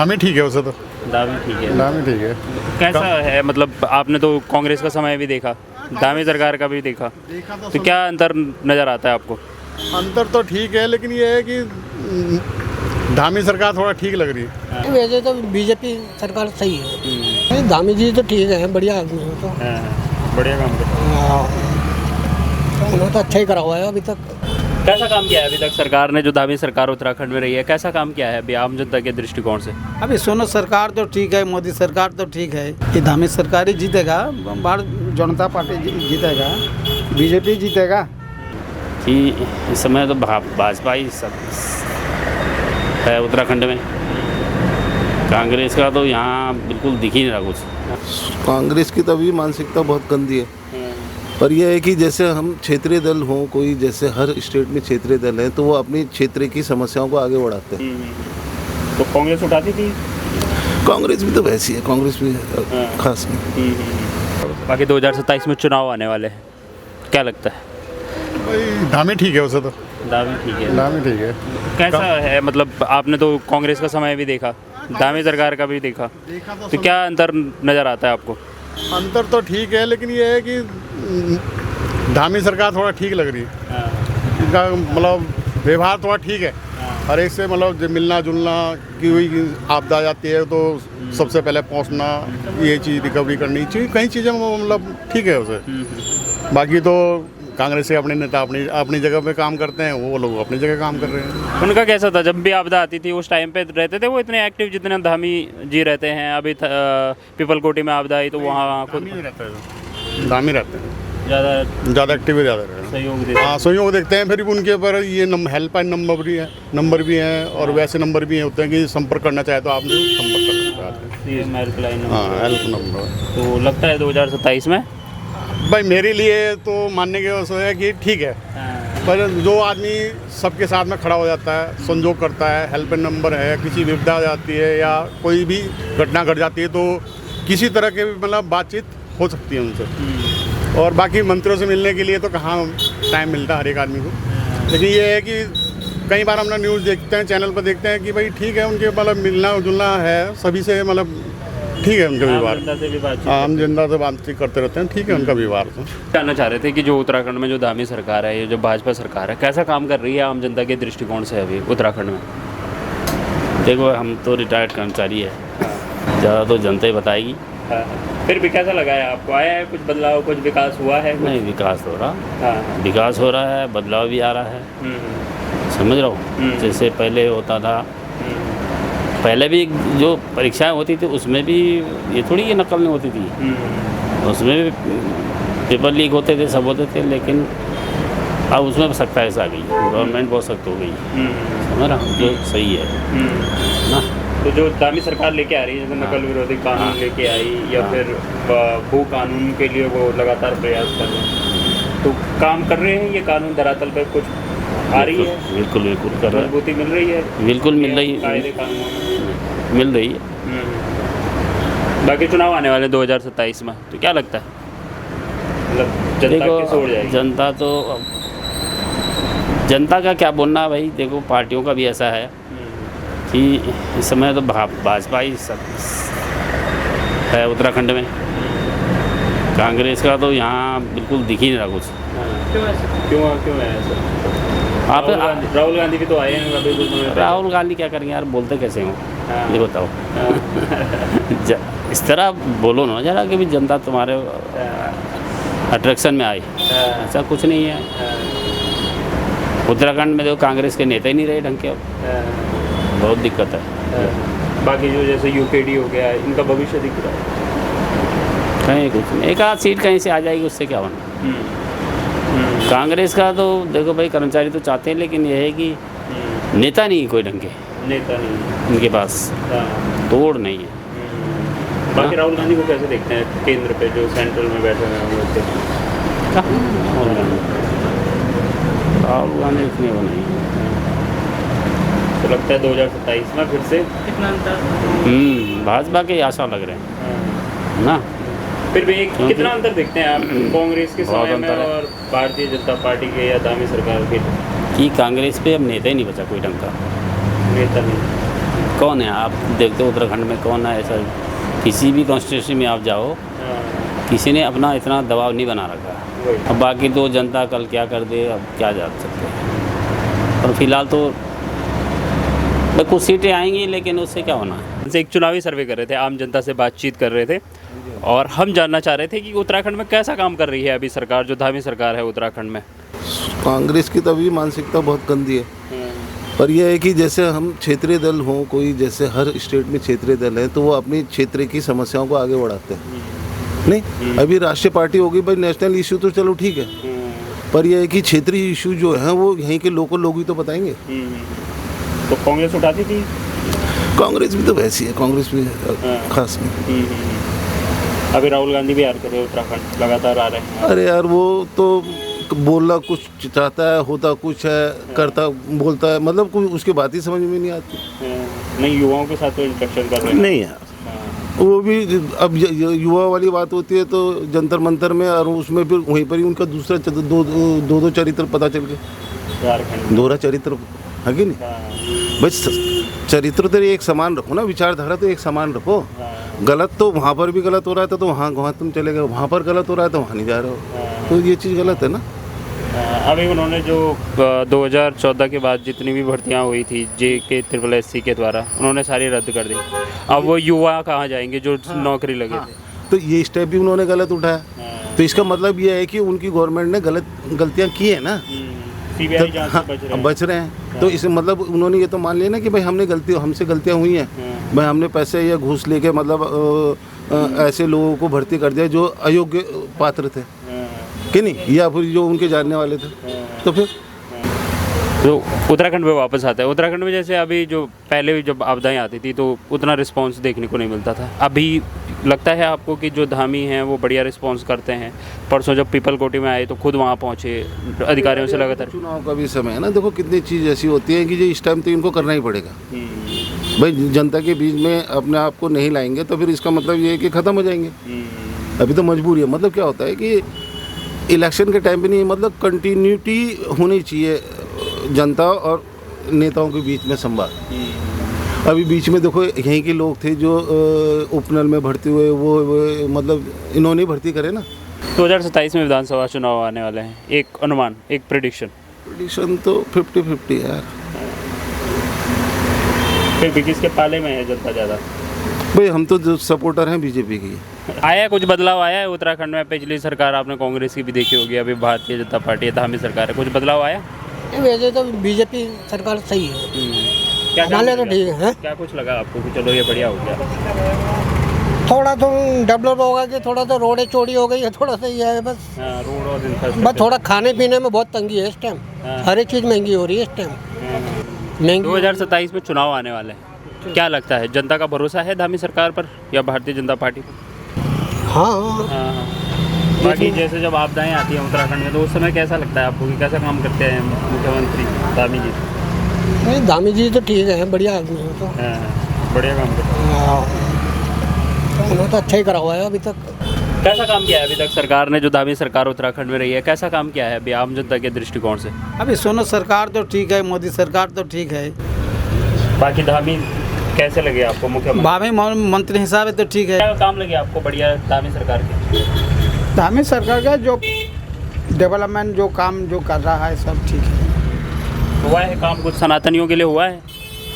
धामी ठीक है उसे तो। दामी ठीक है। धामी ठीक है। कैसा है, मतलब आपने तो कांग्रेस का समय भी देखा, दामी सरकार का भी देखा, तो क्या अंतर नज़र आता है आपको? अंतर तो ठीक है, लेकिन ये है कि धामी सरकार थोड़ा ठीक लग रही है। वैसे तो बीजेपी सरकार सही है। धामी जी तो ठीक है, बढ़िया आदमी है। तो बढ़िया काम करते हैं। उन्होंने तो अच्छा ही करा हुआ है अभी तक। कैसा काम किया है अभी तक सरकार ने, जो दामी सरकार उत्तराखंड में रही है, कैसा काम किया है अभी आम जनता के दृष्टिकोण से? अभी सोनो सरकार तो ठीक है, मोदी सरकार तो ठीक है, ये धामी सरकार ही जीतेगा, बाहर जनता पार्टी जीतेगा, बीजेपी जीतेगा। कि इस समय तो भाजपा ही सब है उत्तराखंड में। कांग्रेस का तो यहाँ बिल्कुल दिख ही नहीं रहा कुछ। कांग्रेस की तभी मानसिकता बहुत गंदी है, पर यह है कि जैसे हम क्षेत्रीय दल हों, कोई जैसे हर स्टेट में क्षेत्रीय दल है, तो वो अपनी क्षेत्र की समस्याओं को आगे बढ़ाते हैं। तो कांग्रेस उठाती थी? कांग्रेस भी तो वैसी है, कांग्रेस भी खास नहीं। बाकी 2027 में चुनाव आने वाले हैं, क्या लगता है? भाई धामी ठीक है उसे तो। दामी ठीक है। धामी ठीक है। कैसा है, मतलब आपने तो कांग्रेस का समय भी देखा, दामी सरकार का भी देखा, तो क्या अंतर नज़र आता है आपको? अंतर तो ठीक है, लेकिन ये है कि धामी सरकार थोड़ा ठीक लग रही है। इनका मतलब व्यवहार थोड़ा ठीक है, हर एक से मतलब जो मिलना जुलना की हुई आपदा आ जाती है तो सबसे पहले पहुंचना, ये चीज़ रिकवरी करनी चाहिए, कई चीज़ें मतलब ठीक है उसे। बाकी तो कांग्रेस के अपने नेता अपनी जगह पे काम करते हैं, वो लोग अपनी जगह काम कर रहे हैं। उनका कैसा था जब भी आपदा आती थी, उस टाइम पे रहते थे वो इतने एक्टिव जितने धामी जी रहते हैं? अभी पीपल कोटी में आपदा आई तो वहाँ खुद धामी रहते हैं, ज़्यादा एक्टिव है, ज़्यादा रहते हैं। सहयोग देते हाँ, सहयोग देखते हैं। फिर भी उनके ऊपर ये हेल्पलाइन नंबर भी हैं और वैसे नंबर भी होते हैं कि संपर्क करना चाहे तो आप संपर्क कर सकते हैं। हेल्पलाइन। हाँ, हेल्प नंबर। तो लगता है 2027 में? भाई मेरे लिए तो मानने के वैसे है कि ठीक है, पर जो आदमी सबके साथ में खड़ा हो जाता है, संजोग करता है, हेल्पलाइन नंबर है, किसी विपदा आ जाती है या कोई भी घटना घट जाती है तो किसी तरह के मतलब बातचीत हो सकती है उनसे। और बाकी मंत्रियों से मिलने के लिए तो कहाँ टाइम मिलता है हर एक आदमी को। लेकिन ये है कि कई बार हम लोग न्यूज़ देखते हैं, चैनल पर देखते हैं कि भाई ठीक है, उनके मतलब मिलना जुलना है सभी से, मतलब ठीक है उनका व्यवहार। आम जनता से बातचीत करते रहते हैं, ठीक है उनका व्यवहार। तो जानना चाह रहे थे कि जो उत्तराखंड में जो दामी सरकार है, ये जो भाजपा सरकार है, कैसा काम कर रही है आम जनता के दृष्टिकोण से अभी उत्तराखंड में? देखो, हम तो रिटायर्ड कर्मचारी है, ज़्यादा तो जनता ही बताएगी। फिर भी कैसा लगा है आपको? आया है कुछ बदलाव, कुछ विकास हुआ है? नहीं, विकास हो रहा, विकास हो रहा है, बदलाव भी आ रहा है, समझ रहा हूँ। जैसे पहले होता था, पहले भी जो परीक्षाएं होती थी उसमें भी ये थोड़ी ये नकल नहीं होती थी, उसमें भी पेपर लीक होते थे, सब होते थे, लेकिन अब उसमें सख्ताई आ गई, गवर्नमेंट बहुत सख्त हो गई, समझ रहा हूँ, जो सही है ना। तो जो दामी सरकार लेके आ रही है, जैसे नकल विरोधी कानून लेके आई या फिर भू कानून के लिए वो लगातार प्रयास कर रहे हैं, तो काम कर रहे हैं ये कानून धरातल पर कुछ आ रही है? बिल्कुल बिल्कुल कर रहा है, मजबूती मिल रही है, बिल्कुल मिल रही है, मिल रही है। बाकी चुनाव आने वाले 2027 में, तो क्या लगता है, मतलब जनता किस ओर जाएगी? जनता का क्या बोलना है भाई। देखो, पार्टियों का भी ऐसा है कि इस समय तो भाजपा ही सब है उत्तराखंड में। कांग्रेस का तो यहाँ बिल्कुल दिख ही नहीं रहा कुछ। क्यों है ऐसा? आप राहुल गांधी भी तो आए हैं अभी कुछ समय पहले। राहुल गांधी क्या करेंगे यार, बोलते कैसे हो ये बताओ। इस तरह बोलो ना जरा कि भी जनता तुम्हारे अट्रैक्शन में आई, ऐसा कुछ नहीं है। उत्तराखंड में देखो, कांग्रेस के नेता ही नहीं रहे ढंग के, अब बहुत दिक्कत है। बाकी जो जैसे यूकेडी हो गया, इनका भविष्य दिख रहा है कहीं कुछ नहीं, एक आध सीट कहीं से आ जाएगी, उससे क्या होना। कांग्रेस का तो देखो भाई, कर्मचारी तो चाहते हैं, लेकिन यह है कि नेता नहीं कोई ढंग के, नेता नहीं इनके पास, तोड़ नहीं है। बाकी राहुल गांधी को कैसे देखते हैं केंद्र पे, जो सेंट्रल में बैठे हुए हैं? राहुल गांधी इतने वो नहीं, तो लगता है 2027 में फिर से भाजपा के आशा लग रहे हैं ना। फिर भी कितना अंतर देखते हैं आप कांग्रेस के समय में और भारतीय जनता पार्टी के या दामी सरकार के? कि कांग्रेस पे अब नेता ही नहीं बचा कोई ढंग का, नेता नहीं। कौन है आप देखते हो उत्तराखंड में कौन है ऐसा? किसी भी कॉन्स्टिट्यूंसी में आप जाओ, किसी ने अपना इतना दबाव नहीं बना रखा। अब बाकी तो जनता कल क्या कर दे, अब क्या जान सकते हैं। और फिलहाल तो कुछ सीटें आएंगी, लेकिन उससे क्या होना है। से एक चुनावी सर्वे कर रहे थे, आम जनता से बातचीत कर रहे थे, और हम जानना चाह रहे थे कि उत्तराखंड में कैसा काम कर रही है अभी सरकार, जो धामी सरकार है उत्तराखंड में। कांग्रेस की तो अभी मानसिकता बहुत गंदी है। पर यह है कि जैसे हम क्षेत्रीय दल हों, कोई जैसे हर स्टेट में क्षेत्रीय दल है, तो वो अपनी क्षेत्र की समस्याओं को आगे बढ़ाते हैं। नहीं, अभी राष्ट्रीय पार्टी होगी भाई, नेशनल इशू तो चलो ठीक है, पर यह है कि क्षेत्रीय इशू जो है वो यहीं के लोकल लोग ही तो बताएंगे। तो कांग्रेस उठाती थी, कांग्रेस भी तो वैसी है, कांग्रेस भी खास नहीं। अभी राहुल गांधी भी आ रहे थे उत्तराखंड, लगातार आ रहे हैं। अरे यार, वो तो बोलना कुछ चाहता है, होता कुछ है, करता बोलता है, मतलब कोई उसकी बात ही समझ में नहीं आती। नहीं, युवाओं के साथ तो इंटरेक्शन कर रहे हैं। नहीं यार, वो भी अब युवा वाली बात होती है तो जंतर मंतर में, और उसमें फिर वहीं पर ही उनका दूसरा दो चरित्र पता चल गए। दोहरा चरित्र है कि नहीं भाई? चरित्र तो एक समान रखो ना, विचारधारा तो एक समान रखो। गलत तो वहाँ पर भी गलत हो रहा था तो वहाँ तुम चले गए, वहाँ पर गलत हो रहा है तो वहाँ नहीं जा रहे हो, तो ये चीज़ गलत है ना। अभी उन्होंने जो 2014 के बाद जितनी भी भर्तियां हुई थी JK SSC के द्वारा, उन्होंने सारी रद्द कर दी। अब वो युवा कहाँ जाएंगे जो नौकरी लगे थे? तो ये स्टेप भी उन्होंने गलत उठाया। तो इसका मतलब ये है कि उनकी गवर्नमेंट ने गलतियाँ की है ना, CBI जांच से बच रहे हैं। तो इसे मतलब उन्होंने ये तो मान लिया ना कि भाई हमसे गलतियाँ हुई हैं, भाई हमने पैसे या घूस लेके मतलब ऐसे लोगों को भर्ती कर दिया जो अयोग्य पात्र थे कि नहीं, या फिर जो उनके जानने वाले थे। तो फिर तो उत्तराखंड में वापस आता है। उत्तराखंड में जैसे अभी जो पहले भी जब आपदाएं आती थी तो उतना रिस्पांस देखने को नहीं मिलता था। अभी लगता है आपको कि जो धामी हैं वो बढ़िया रिस्पांस करते हैं? परसों जब पीपल कोटी में आए तो खुद वहाँ पहुँचे, अधिकारियों से लगातार। चुनाव का भी समय है ना, देखो कितनी चीज़ ऐसी होती है कि जो इस टाइम तो इनको करना ही पड़ेगा। भाई जनता के बीच में अपने आप को नहीं लाएंगे तो फिर इसका मतलब ये है कि ख़त्म हो जाएंगे। अभी तो मजबूरी है। मतलब क्या होता है कि इलेक्शन के टाइम पे नहीं, मतलब कंटिन्यूटी होनी चाहिए जनता और नेताओं के बीच में संवाद। अभी बीच में देखो यहीं के लोग थे जो उपनल में भर्ती हुए, वो मतलब इन्होंने भर्ती करे ना। 2027 में विधानसभा चुनाव आने वाले हैं, एक अनुमान, एक प्रेडिक्शन तो 50-50 है यार। फिर भी किसके पाले में है जनता ज़्यादा? भाई हम तो जो सपोर्टर हैं बीजेपी की। आया कुछ बदलाव आया है उत्तराखंड में? पिछली सरकार आपने कांग्रेस की भी देखी होगी, अभी भारतीय जनता पार्टी है, धामी सरकार है, कुछ बदलाव आया? वैसे तो बीजेपी सरकार सही है, क्या हमारे तो ठीक है। क्या कुछ लगा आपको कि चलो ये बढ़िया हो गया? थोड़ा तो डेवलप होगा कि थोड़ा तो रोडें चौड़ी हो गई है, थोड़ा सा ये है बस। रोड और बस थोड़ा खाने पीने में बहुत तंगी है इस टाइम, हर एक चीज़ महंगी हो रही है इस टाइम, महंगी। 2027 में चुनाव आने वाले हैं, क्या लगता है जनता का भरोसा है धामी सरकार पर या भारतीय जनता पार्टी पर? हाँ। बाकी जैसे जब आपदाएं आती हैं उत्तराखंड में तो उस समय कैसा लगता है आपको कि कैसा काम करते हैं मुख्यमंत्री धामी जी? नहीं, धामी जी तो ठीक है, बढ़िया आदमी है, तो बढ़िया काम करते हैं। उन्होंने तो अच्छा ही करा हुआ है अभी तक। कैसा काम किया है अभी तक सरकार ने, जो धामी सरकार उत्तराखंड में रही है, कैसा काम किया है अभी आम जनता के दृष्टिकोण से? अभी सोनो सरकार तो ठीक है, मोदी सरकार तो ठीक है। बाकी धामी कैसे लगे आपको मुख्यमंत्री? भावी मंत्री हिसाब से तो ठीक है। क्या काम लगे आपको बढ़िया धामी सरकार के? धामी सरकार का जो डेवलपमेंट जो काम जो कर रहा है सब ठीक है। हुआ है काम कुछ सनातनियों के लिए हुआ है?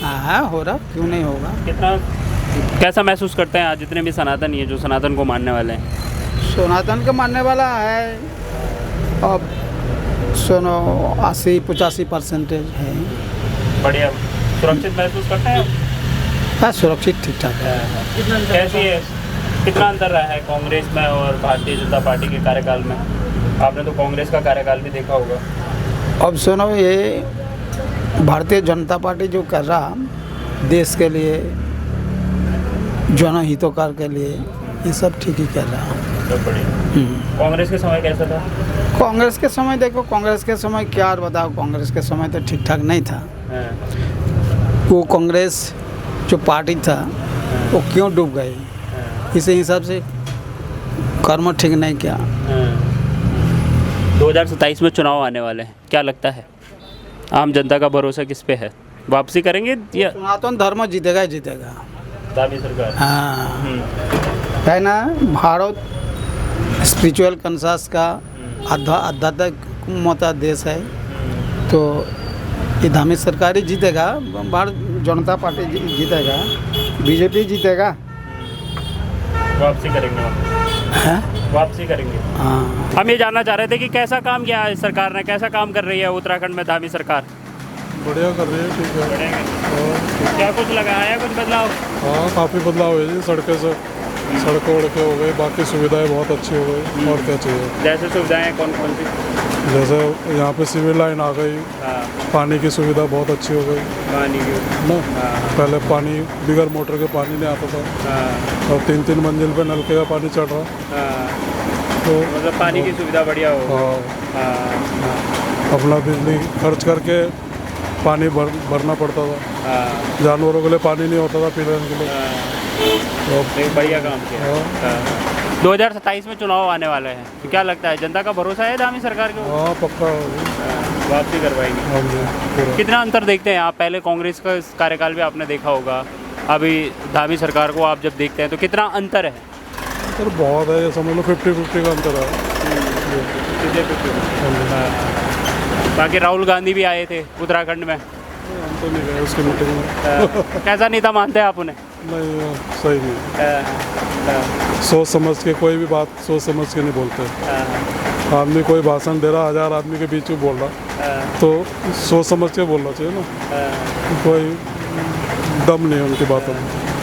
हाँ, हो रहा, क्यों नहीं होगा। कितना कैसा महसूस करते हैं आज जितने भी सनातनी है, जो सनातन को मानने वाले हैं? सनातन का मानने वाला है अब सुनो 80-85% है। बढ़िया, सुरक्षित महसूस करते हैं? हाँ, सुरक्षित ठीक ठाक है। कैसी है, कितना अंतर रहा है कांग्रेस में और भारतीय जनता पार्टी के कार्यकाल में? आपने तो कांग्रेस का कार्यकाल भी देखा होगा। अब सुनो, ये भारतीय जनता पार्टी जो कर रहा देश के लिए, जनहितों के लिए, ये सब ठीक ही कर रहा। कांग्रेस के समय कैसा था? कांग्रेस के समय देखो, कांग्रेस के समय क्या बताओ, कांग्रेस के समय तो ठीक ठाक नहीं था। वो कांग्रेस जो पार्टी था वो क्यों डूब गई, इसी हिसाब से कर्म ठीक नहीं किया। 2027 में चुनाव आने वाले हैं, क्या लगता है आम जनता का भरोसा किस पे है? वापसी करेंगे या सनातन धर्म जीतेगा ही जीतेगा। धामी सरकार? हाँ है ना, भारत स्पिरिचुअल कंसास का आध्यात्मिक मता देश है, तो ये धामी सरकार ही जीतेगा। भारत जनता पार्टी जीतेगा, बीजेपी जीतेगा। वापसी करेंगे? हैं? वापसी करेंगे। हाँ, हम ये जानना चाह रहे थे कि कैसा काम किया है सरकार ने, कैसा काम कर रही है उत्तराखंड में धामी सरकार? बढ़िया कर रही है, ठीक है। बढ़िया। क्या कुछ लगाया है, कुछ बदलाव? हाँ, काफ़ी बदलाव है जी। सड़कें वड़कें हो गई, बाकी सुविधाएं बहुत अच्छी हो गई। और क्या चाहिए? जैसे सुविधाएं कौन कौन सी? जैसे यहाँ पे सिविल लाइन आ गई, हाँ, पानी की सुविधा बहुत अच्छी हो गई पानी की। ना। हाँ, पहले पानी बिगर मोटर के पानी नहीं आता था, हाँ, और 3-3 मंजिल पे नलके का पानी चढ़ रहा। हाँ, तो मतलब पानी की सुविधा बढ़िया हो। हाँ, हाँ, अपना बिजली खर्च करके पानी भरना पड़ता था। हाँ, जानवरों के लिए पानी नहीं होता था पीने के लिए। तो एक बढ़िया काम किया। हाँ। 2027 में चुनाव आने वाले हैं, तो क्या लगता है जनता का भरोसा है धामी सरकार के ऊपर? हाँ, पक्का। वापसी करवाएंगे? हाँ जी, पूरा। कितना अंतर देखते हैं आप? पहले कांग्रेस का कार्यकाल भी आपने देखा होगा, अभी धामी सरकार को आप जब देखते हैं तो कितना अंतर है? सर बहुत है, ये समझ लो 50-50 का अंतर है। बाकी राहुल गांधी भी आए थे उत्तराखंड में, हम तो नहीं गए उसकी मीटिंग में। कैसा नेता मानते हैं आप उन्हें? नहीं, सही नहीं। सोच समझ के कोई भी बात सोच समझ के नहीं बोलते। आदमी कोई भाषण दे रहा, 1000 आदमी के बीच में बोल रहा, तो सोच समझ के बोलना चाहिए ना। कोई दम नहीं है उनकी बातों में।